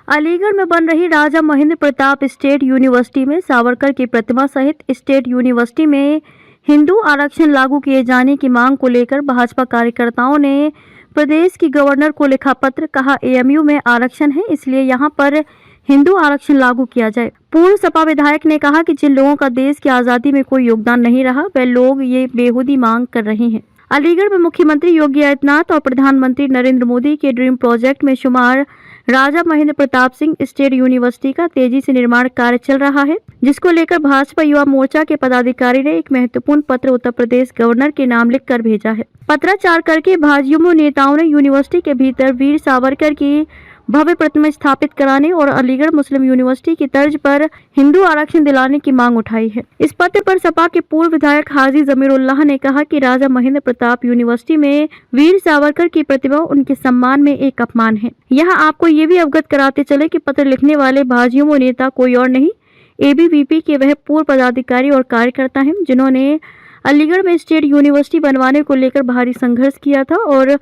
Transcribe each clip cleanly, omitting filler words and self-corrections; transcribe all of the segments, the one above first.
अलीगढ़ में बन रही राजा महेंद्र प्रताप स्टेट यूनिवर्सिटी में सावरकर की प्रतिमा सहित स्टेट यूनिवर्सिटी में हिंदू आरक्षण लागू किए जाने की मांग को लेकर भाजपा कार्यकर्ताओं ने प्रदेश की गवर्नर को लिखा पत्र। कहा, एएमयू में आरक्षण है, इसलिए यहां पर हिंदू आरक्षण लागू किया जाए। पूर्व सपा विधायक ने कहा कि जिन लोगों का देश की आजादी में कोई योगदान नहीं रहा, वे लोग ये बेहूदी मांग कर रहे हैं। अलीगढ़ में मुख्यमंत्री योगी आदित्यनाथ और प्रधानमंत्री नरेंद्र मोदी के ड्रीम प्रोजेक्ट में शुमार राजा महेंद्र प्रताप सिंह स्टेट यूनिवर्सिटी का तेजी से निर्माण कार्य चल रहा है, जिसको लेकर भाजपा युवा मोर्चा के पदाधिकारी ने एक महत्वपूर्ण पत्र उत्तर प्रदेश गवर्नर के नाम लिखकर भेजा है। पत्राचार करके भाजयुमो नेताओं ने यूनिवर्सिटी के भीतर वीर सावरकर की भव्य प्रतिमा स्थापित कराने और अलीगढ़ मुस्लिम यूनिवर्सिटी की तर्ज पर हिंदू आरक्षण दिलाने की मांग उठाई है। इस पत्र पर सपा के पूर्व विधायक हाजी जमीरुल्लाह ने कहा कि राजा महेंद्र प्रताप यूनिवर्सिटी में वीर सावरकर की प्रतिमा उनके सम्मान में एक अपमान है। यहाँ आपको ये भी अवगत कराते चले कि पत्र लिखने वाले भाजयुमो नेता कोई और नहीं, एबीवीपी के वह पूर्व पदाधिकारी और कार्यकर्ता हैं, जिन्होंने अलीगढ़ में स्टेट यूनिवर्सिटी बनवाने को लेकर भारी संघर्ष किया था और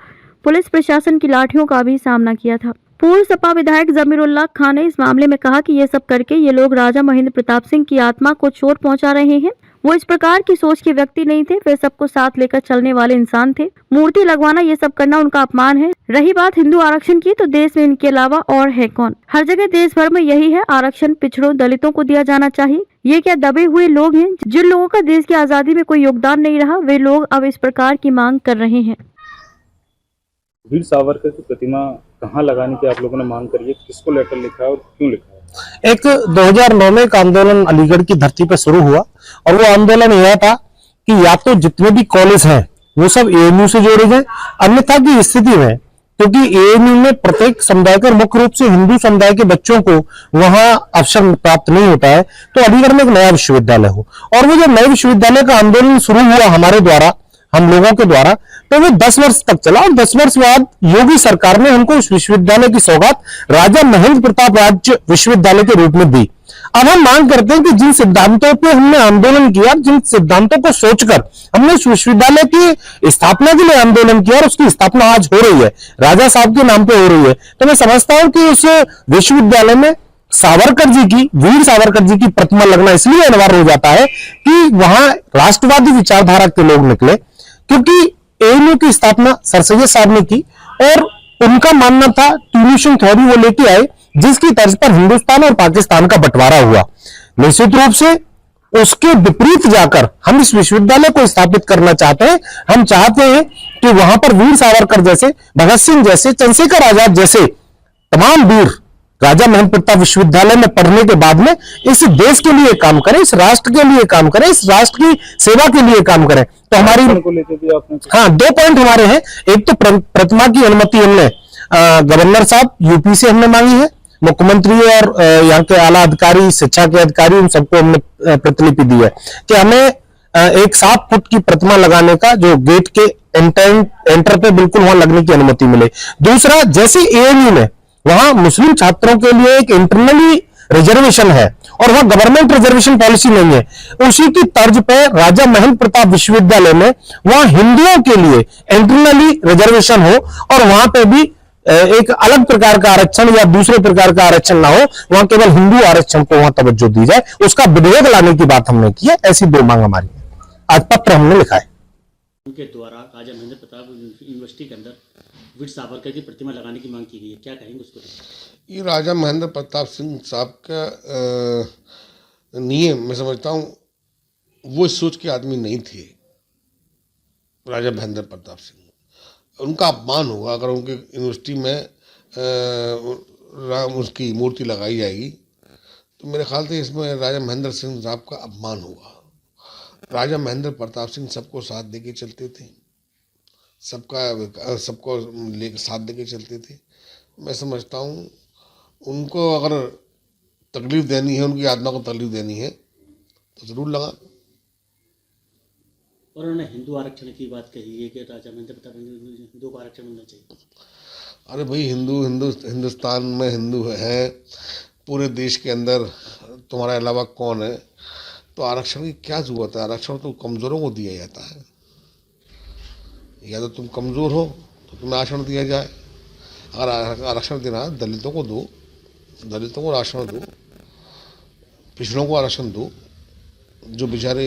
पुलिस प्रशासन की लाठियों का भी सामना किया था। पूर्व सपा विधायक जमीरुल्लाह खान ने इस मामले में कहा कि ये सब करके ये लोग राजा महेंद्र प्रताप सिंह की आत्मा को चोट पहुंचा रहे हैं। वो इस प्रकार की सोच के व्यक्ति नहीं थे, वे सबको साथ लेकर चलने वाले इंसान थे। मूर्ति लगवाना, ये सब करना उनका अपमान है। रही बात हिंदू आरक्षण की, तो देश में इनके अलावा और है कौन? हर जगह देश भर में यही है, आरक्षण पिछड़ों दलितों को दिया जाना चाहिए। ये क्या दबे हुए लोग हैं? जिन लोगों का देश की आजादी में कोई योगदान नहीं रहा, वे लोग अब इस प्रकार की मांग कर रहे हैं। वीर सावरकर की प्रतिमा कहाँ लगाने की आप लोगों ने मांग करी है? किसको लेटर लिखा है और क्यों लिखा है? एक 2009 में एक आंदोलन अलीगढ़ की धरती पर शुरू हुआ और वो आंदोलन यह था कि या तो जितने भी कॉलेज हैं वो सब एएमयू से जोड़े जाएं, अन्यथा की स्थिति में, क्योंकि एएमयू में प्रत्येक समुदाय का मुख्य रूप से हिंदू समुदाय के बच्चों को वहां अवसर प्राप्त नहीं होता है, तो अलीगढ़ में एक नया विश्वविद्यालय हो। और वो जो नए विश्वविद्यालय का आंदोलन शुरू हुआ हमारे द्वारा, हम लोगों के द्वारा, तो वो 10 वर्ष तक चला और 10 वर्ष बाद योगी सरकार ने हमको इस विश्वविद्यालय की सौगात राजा महेंद्र प्रताप राज्य विश्वविद्यालय के रूप में दी। अब हम मांग करते हैं कि जिन सिद्धांतों पे हमने आंदोलन किया, जिन सिद्धांतों को सोचकर हमने इस विश्वविद्यालय की स्थापना के लिए आंदोलन किया और उसकी स्थापना आज हो रही है, राजा साहब के नाम पे हो रही है, तो मैं समझता हूं कि उस विश्वविद्यालय में सावरकर जी की, वीर सावरकर जी की प्रतिमा लगना इसलिए अनिवार्य हो जाता है कि वहां राष्ट्रवादी विचारधारा के लोग निकले, क्योंकि एएमयू की स्थापना सर सैयद साहब ने की और उनका मानना था, ट्यूनिशन थ्योरी वो लेके आए, जिसकी तर्ज पर हिंदुस्तान और पाकिस्तान का बंटवारा हुआ। निश्चित रूप से उसके विपरीत जाकर हम इस विश्वविद्यालय को स्थापित करना चाहते हैं। हम चाहते हैं कि वहां पर वीर सावरकर जैसे, भगत सिंह जैसे, चंद्रशेखर आजाद जैसे तमाम वीर राजा महेंद्र प्रताप विश्वविद्यालय में पढ़ने के बाद में इस देश के लिए काम करें, इस राष्ट्र के लिए काम करें, इस राष्ट्र की सेवा के लिए काम करें। तो हमारी हाँ 2 पॉइंट हमारे हैं। एक तो प्रतिमा की अनुमति हमने गवर्नर साहब यूपी से हमने मांगी है, मुख्यमंत्री और यहाँ के आला अधिकारी, शिक्षा के अधिकारी, उन सबको हमने प्रतिलिपि दी है कि हमें एक 7 फुट की प्रतिमा लगाने का जो गेट के एंटर पे बिल्कुल वहां लगने की अनुमति मिले। दूसरा, जैसे एएमयू में वहां मुस्लिम छात्रों के लिए एक इंटरनली रिजर्वेशन है और वहां गवर्नमेंट रिजर्वेशन पॉलिसी नहीं है, उसी की तर्ज पर राजा महेंद्र प्रताप विश्वविद्यालय में वहां हिंदुओं के लिए इंटरनली रिजर्वेशन हो और वहां पे भी एक अलग प्रकार का आरक्षण या दूसरे प्रकार का आरक्षण ना हो, वहां केवल हिंदू आरक्षण को वहां तवज्जो दी जाए, उसका विधेयक लाने की बात हमने की है। ऐसी 2 मांग हमारी है, आज पत्र हमने लिखा है। उनके द्वारा राजा महेंद्र प्रताप यूनिवर्सिटी के अंदर वीर सावरकर की प्रतिमा लगाने की मांग की गई है, क्या कहेंगे उसको? ये राजा महेंद्र प्रताप सिंह साहब का नियम, मैं समझता हूँ वो सोच के आदमी नहीं थे। राजा महेंद्र प्रताप सिंह, उनका अपमान होगा अगर उनके यूनिवर्सिटी में उसकी मूर्ति लगाई जाएगी, तो मेरे ख्याल से इसमें राजा महेंद्र सिंह साहब का अपमान होगा। राजा महेंद्र प्रताप सिंह सबको साथ देके चलते थे, सबको साथ देके चलते थे। मैं समझता हूँ उनको अगर तकलीफ देनी है, उनकी आत्मा को तकलीफ देनी है, तो जरूर लगा। और उन्होंने हिंदू आरक्षण की बात कही है कि राजा महेंद्र प्रताप हिंदू को आरक्षण मिलना चाहिए। अरे भाई, हिंदुस्तान में हिंदू है, पूरे देश के अंदर तुम्हारे अलावा कौन है, तो आरक्षण की क्या जरूरत है? आरक्षण तो कमजोरों को दिया जाता है, या तो तुम कमजोर हो तो तुम्हें आरक्षण दिया जाए। अगर आरक्षण देना है दलितों को दो, दलितों को आरक्षण दो, पिछड़ों को आरक्षण दो, जो बेचारे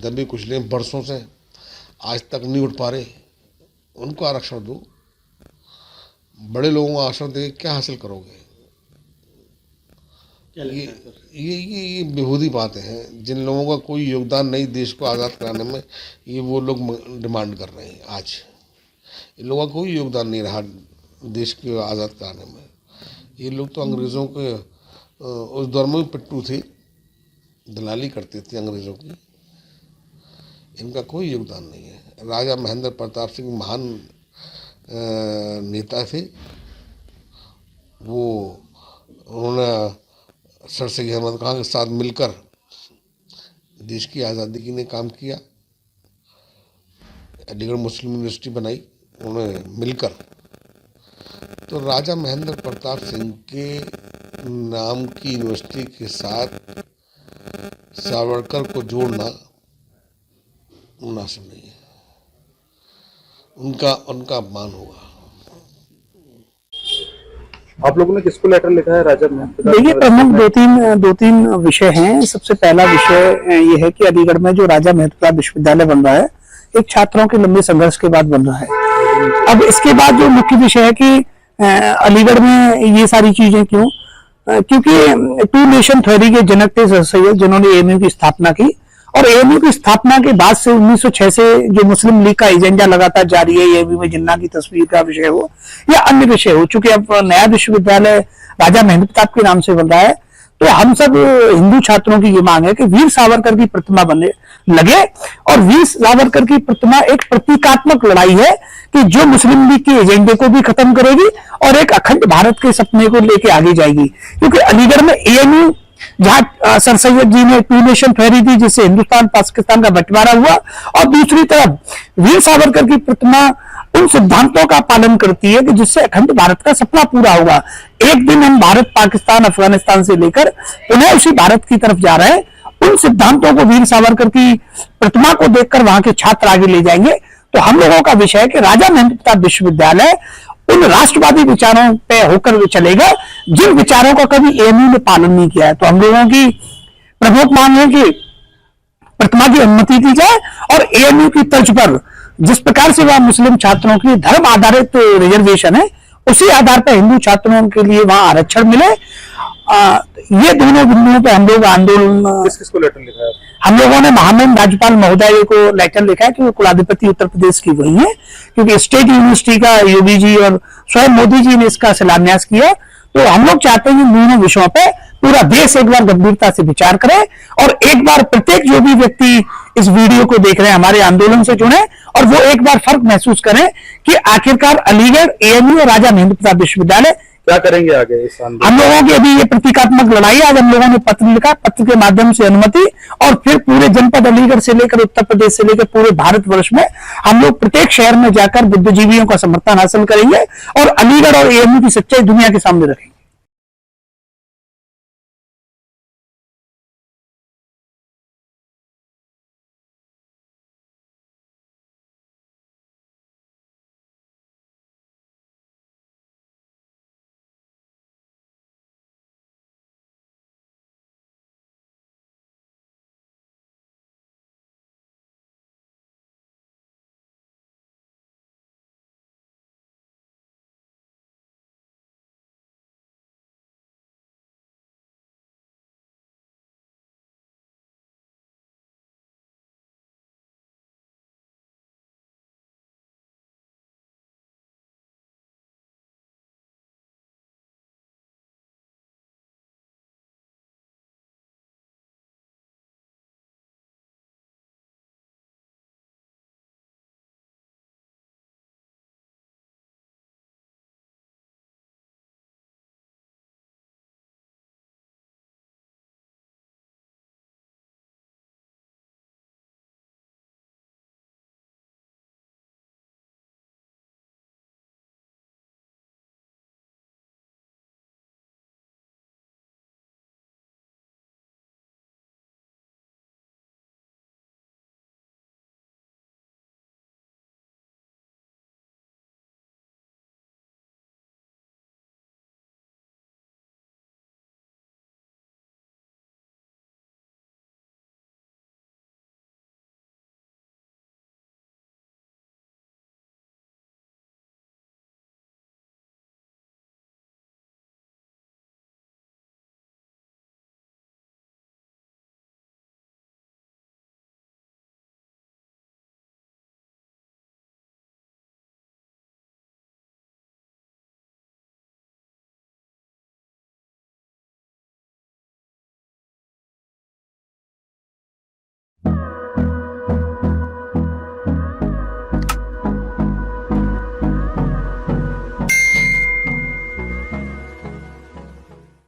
दबे कुचले बरसों से आज तक नहीं उठ पा रहे उनको आरक्षण दो। बड़े लोगों को आरक्षण दे क्या हासिल करोगे? क्या लगता है सर? ये बेहूदी बातें हैं। जिन लोगों का कोई योगदान नहीं देश को आज़ाद कराने में, ये वो लोग डिमांड कर रहे हैं आज। इन लोगों का कोई योगदान नहीं रहा देश को आज़ाद कराने में। ये लोग तो अंग्रेज़ों के उस दौर में भी पिट्टू थे, दलाली करते थे अंग्रेज़ों की। इनका कोई योगदान नहीं है। राजा महेंद्र प्रताप सिंह महान नेता थे। वो उन्होंने सर सैयद अहमद खान के साथ मिलकर देश की आज़ादी के लिए काम किया। अलीगढ़ मुस्लिम यूनिवर्सिटी बनाई उन्होंने मिलकर। तो राजा महेंद्र प्रताप सिंह के नाम की यूनिवर्सिटी के साथ सावरकर को जोड़ना मुनासिब नहीं है। उनका अपमान होगा। आप लोगों ने किसको लेटर लिखा है? राजा महेंद्र देखिए, प्रमुख दो तीन विषय हैं। सबसे पहला विषय ये है कि अलीगढ़ में जो राजा महेंद्र प्रताप विश्वविद्यालय बन रहा है, एक छात्रों के लंबे संघर्ष के बाद बन रहा है। अब इसके बाद जो मुख्य विषय है कि अलीगढ़ में ये सारी चीजें क्यों, क्योंकि टू नेशन थ्योरी के जनक थे सर सैयद, जिन्होंने एएमयू की स्थापना की। और एएमयू की स्थापना के बाद से 1906 से जो मुस्लिम लीग का एजेंडा लगातार जारी है, एएमयू में जिन्ना की तस्वीर का विषय हो या अन्य विषय हो, चूंकि अब नया विश्वविद्यालय राजा महेंद्र प्रताप के नाम से बन रहा है, तो हम सब हिंदू छात्रों की ये मांग है कि वीर सावरकर की प्रतिमा बनने लगे। और वीर सावरकर की प्रतिमा एक प्रतीकात्मक लड़ाई है कि जो मुस्लिम लीग के एजेंडे को भी खत्म करेगी और एक अखंड भारत के सपने को लेके आगे जाएगी। क्योंकि अलीगढ़ में एएमयू, जहां सर सैयद जी ने टू नेशन थ्योरी दी, जिससे हिंदुस्तान पाकिस्तान का बंटवारा हुआ, और दूसरी तरफ वीर सावरकर की प्रतिमा उन सिद्धांतों का पालन करती है कि जिससे अखंड भारत का सपना पूरा होगा। एक दिन हम भारत, पाकिस्तान, अफगानिस्तान से लेकर पुनः उसी भारत की तरफ जा रहे हैं। उन सिद्धांतों को वीर सावरकर की प्रतिमा को देखकर वहां के छात्र आगे ले जाएंगे। तो हम लोगों का विषय है कि राजा महेंद्र प्रताप विश्वविद्यालय उन राष्ट्रवादी विचारों पे होकर चलेगा जिन विचारों का कभी एएमयू ने पालन नहीं किया है। तो हम लोगों की प्रमुख मांग है कि प्रतिमा की अनुमति दी जाए और एएमयू की तर्ज पर जिस प्रकार से वह मुस्लिम छात्रों के लिए धर्म आधारित रिजर्वेशन है, उसी आधार पर हिंदू छात्रों के लिए वहां आरक्षण मिले। ये दोनों बिंदुओं पे हम लोग आंदोलन, किसको लेटर लिखा है? हम लोगों ने महामहिम राज्यपाल महोदय को लेटर लिखा है कि वो कुलाधिपति उत्तर प्रदेश की वही है, क्योंकि स्टेट यूनिवर्सिटी का योगी जी और स्वयं मोदी जी ने इसका शिलान्यास किया। तो हम लोग चाहते हैं कि दोनों विषयों पे पूरा देश एक बार गंभीरता से विचार करे और एक बार प्रत्येक जो भी व्यक्ति इस वीडियो को देख रहे हैं हमारे आंदोलन से जुड़े और वो एक बार फर्क महसूस करें कि आखिरकार अलीगढ़, एएमयू और राजा महेंद्र प्रताप विश्वविद्यालय क्या करेंगे आगे इस आंदोलन? हम लोगों की अभी ये प्रतीकात्मक लड़ाई है। आज हम लोगों ने पत्र लिखा, पत्र के माध्यम से अनुमति, और फिर पूरे जनपद अलीगढ़ से लेकर उत्तर प्रदेश से लेकर पूरे भारतवर्ष में हम लोग प्रत्येक शहर में जाकर बुद्धिजीवियों का समर्थन हासिल करेंगे और अलीगढ़ और एएमयू की सच्चाई दुनिया के सामने रखेंगे।